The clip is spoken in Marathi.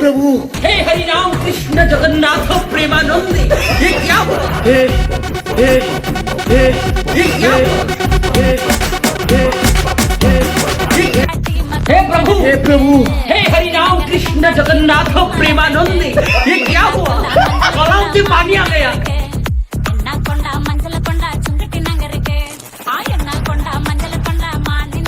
प्रभु हे हरि राम कृष्ण जगन्नाथ प्रेमानंद, ये क्या हुआ? हे हे हे ये क्या हुआ? हे हे हे प्रभु, हे प्रभु हे हरि राम कृष्ण जगन्नाथ प्रेमानंद, ये क्या हुआ? गलाव से पानी आ गया।